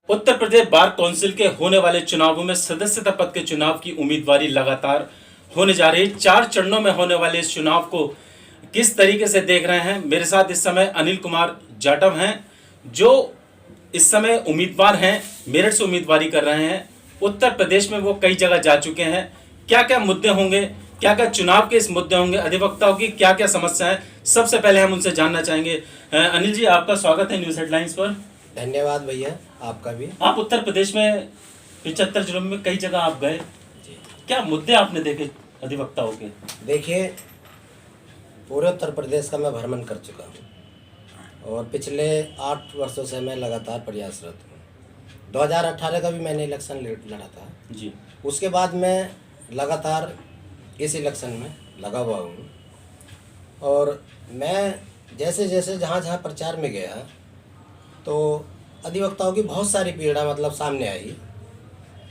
Uttar Pradesh bar council के होने वाले चुनावों में सदस्यता पद के चुनाव की उम्मीदवारी लगातार होने जा रही। 4 चरणों में होने वाले इस चुनाव को किस तरीके से देख रहे हैं? मेरे साथ इस समय अनिल कुमार जाटव हैं, जो इस समय उम्मीदवार हैं, मेरठ से उम्मीदवारी कर रहे हैं। उत्तर प्रदेश में वो कई जगह जा चुके हैं। क्या क्या मुद्दे होंगे, क्या क्या चुनाव के इस मुद्दे होंगे, अधिवक्ताओं की क्या क्या समस्या है, सबसे पहले हम उनसे जानना चाहेंगे। अनिल जी, आपका स्वागत है न्यूज़ हेडलाइंस पर। धन्यवाद भैया, आपका भी। आप उत्तर प्रदेश में 75 जिलों में कई जगह आप गए, क्या मुद्दे आपने देखे अधिवक्ताओं के? देखिए, पूरे उत्तर प्रदेश का मैं भ्रमण कर चुका हूँ और पिछले 8 वर्षों से मैं लगातार प्रयासरत हूँ। 2018 का भी मैंने इलेक्शन लड़ा था जी। उसके बाद मैं लगातार इस इलेक्शन में लगा हुआ हूँ और मैं जैसे जैसे जहाँ जहाँ प्रचार में गया तो अधिवक्ताओं की बहुत सारी पीड़ा मतलब सामने आई,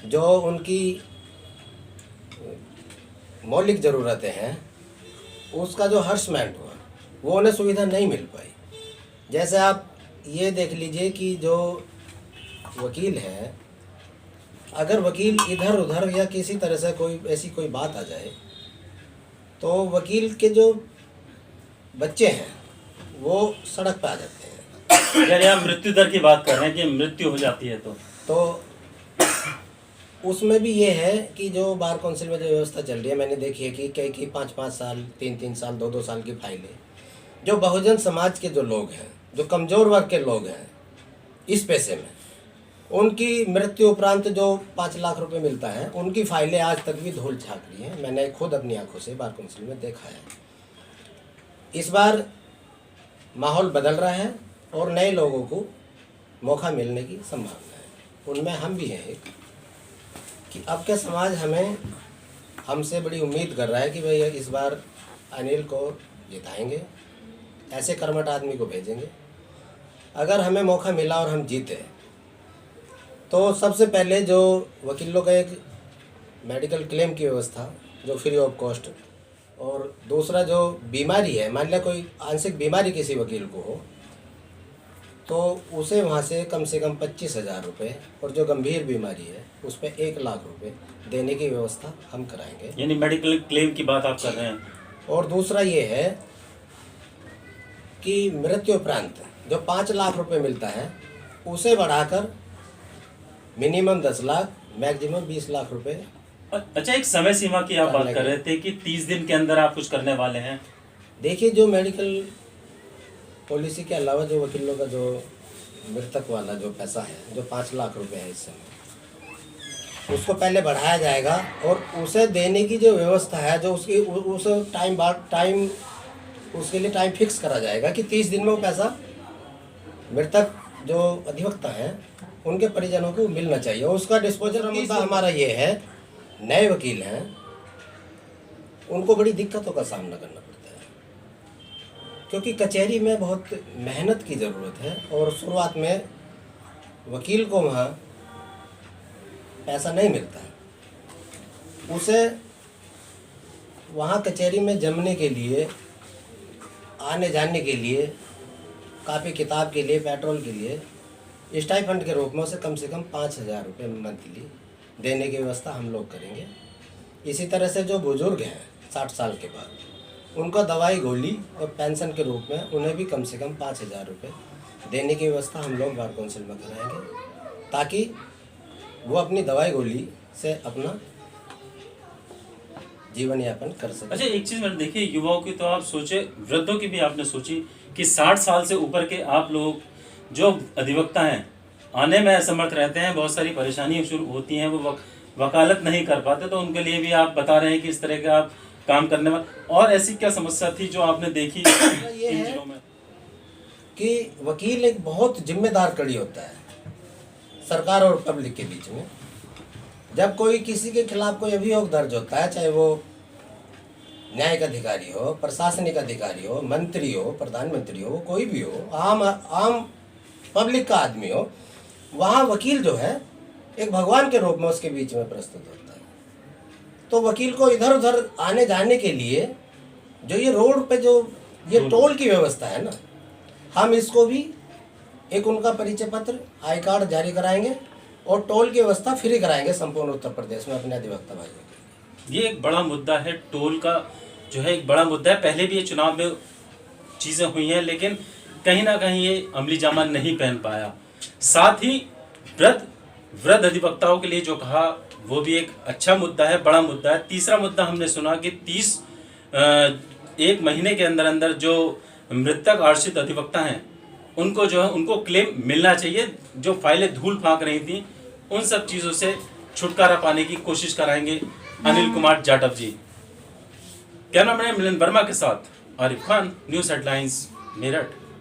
जो उनकी मौलिक ज़रूरतें हैं उसका जो हर्समेंट हुआ वो उन्हें सुविधा नहीं मिल पाई। जैसे आप ये देख लीजिए कि जो वकील है, अगर वकील इधर उधर या किसी तरह से कोई ऐसी कोई बात आ जाए तो वकील के जो बच्चे हैं वो सड़क पे आ जाते हैं। यानी आप मृत्यु दर की बात कर रहे हैं कि मृत्यु हो जाती है तो उसमें भी ये है कि जो बार काउंसिल में जो व्यवस्था चल रही है, मैंने देखी है कि कई 5-5 साल, 3-3 साल, 2-2 साल की फाइलें, जो बहुजन समाज के जो लोग हैं, जो कमज़ोर वर्ग के लोग हैं इस पैसे में, उनकी मृत्यु उपरांत जो 5 लाख रुपए मिलता है, उनकी फाइलें आज तक भी धूल झाँक रही हैं। मैंने खुद अपनी आंखों से बार काउंसिल में देखा है। इस बार माहौल बदल रहा है और नए लोगों को मौका मिलने की संभावना है। उनमें हम भी हैं एक, कि अब के समाज हमसे बड़ी उम्मीद कर रहा है कि भाई इस बार अनिल को जिताएंगे, ऐसे कर्मठ आदमी को भेजेंगे। अगर हमें मौका मिला और हम जीते तो सबसे पहले जो वकीलों का एक मेडिकल क्लेम की व्यवस्था जो फ्री ऑफ कॉस्ट, और दूसरा जो बीमारी है, मान लिया कोई आंशिक बीमारी किसी वकील को हो तो उसे वहाँ से कम 25,000 रुपये, और जो गंभीर बीमारी है उस पर 1 लाख रुपये देने की व्यवस्था हम कराएंगे। यानी मेडिकल क्लेम की बात आप कर रहे हैं। और दूसरा ये है कि मृत्यु उपरांत जो 5 लाख रुपये मिलता है उसे बढ़ाकर मिनिमम 10 लाख, मैक्सिमम 20 लाख रुपये। अच्छा, एक समय सीमा की आप बात कर रहे थे कि 30 दिन के अंदर आप कुछ करने वाले हैं। देखिए, जो मेडिकल पॉलिसी के अलावा जो वकीलों का जो मृतक वाला जो पैसा है, जो 5 लाख रुपए है इस समय, उसको पहले बढ़ाया जाएगा और उसे देने की जो व्यवस्था है, जो उसकी उस टाइम उसके लिए टाइम फिक्स करा जाएगा कि 30 दिन में वो पैसा मृतक जो अधिवक्ता हैं उनके परिजनों को मिलना चाहिए। उसका डिस्पोजल मुद्दा हमारा ये है, नए वकील हैं उनको बड़ी दिक्कतों का सामना करना पड़ता है क्योंकि कचहरी में बहुत मेहनत की ज़रूरत है और शुरुआत में वकील को वहाँ पैसा नहीं मिलता है। उसे वहाँ कचहरी में जमने के लिए, आने जाने के लिए, कापी किताब के लिए, पेट्रोल के लिए स्टाइपेंड के रूप में उसे कम से कम 5,000 रुपये मंथली देने की व्यवस्था हम लोग करेंगे। इसी तरह से जो बुजुर्ग हैं 60 साल के बाद, उनका दवाई गोली और पेंशन के रूप में उन्हें भी कम से कम 5,000 रुपये देने की व्यवस्था हम लोग बार काउंसिल में कराएंगे, ताकि वो अपनी दवाई गोली से अपना जीवन यापन कर सके। अच्छा, एक चीज़ मैंने देखी, युवाओं की तो आप सोचे, वृद्धों की भी आपने सोची कि 60 साल से ऊपर के आप लोग जो अधिवक्ता हैं आने में असमर्थ रहते हैं, बहुत सारी परेशानियाँ शुरू होती हैं, वो वकालत नहीं कर पाते, तो उनके लिए भी आप बता रहे हैं कि इस तरह का आप काम करने वाले। और ऐसी क्या समस्या थी जो आपने देखी इन जिलों में? कि वकील एक बहुत जिम्मेदार कड़ी होता है सरकार और पब्लिक के बीच में। जब कोई किसी के खिलाफ कोई अभियोग दर्ज होता है, चाहे वो न्यायिक अधिकारी हो, प्रशासनिक अधिकारी हो, मंत्री हो, प्रधानमंत्री हो, कोई भी हो, आम पब्लिक का आदमी हो, वहाँ वकील जो है एक भगवान के रूप में उसके बीच में प्रस्तुत होता है। तो वकील को इधर उधर आने जाने के लिए जो ये रोड पे जो ये टोल की व्यवस्था है ना, हम इसको भी एक उनका परिचय पत्र, आई कार्ड जारी कराएंगे और टोल की व्यवस्था फ्री कराएंगे संपूर्ण उत्तर प्रदेश में अपने अधिवक्ता भाइयों के। ये एक बड़ा मुद्दा है, टोल का जो है एक बड़ा मुद्दा है। पहले भी ये चुनाव में चीज़ें हुई हैं, लेकिन कहीं ना कहीं ये अमली जामा नहीं पहन पाया। साथ ही वृद्ध अधिवक्ताओं के लिए जो कहा वो भी एक अच्छा मुद्दा है, बड़ा मुद्दा है। तीसरा मुद्दा हमने सुना कि 1 महीने के अंदर अंदर जो मृतक आश्रित अधिवक्ता हैं उनको जो है उनको क्लेम मिलना चाहिए। जो फाइलें धूल फांक रही थी उन सब चीज़ों से छुटकारा पाने की कोशिश कराएंगे अनिल कुमार जाटव जी। कैमरामैन मिलन वर्मा के साथ आरिफ खान, न्यूज़ हेडलाइंस, मेरठ।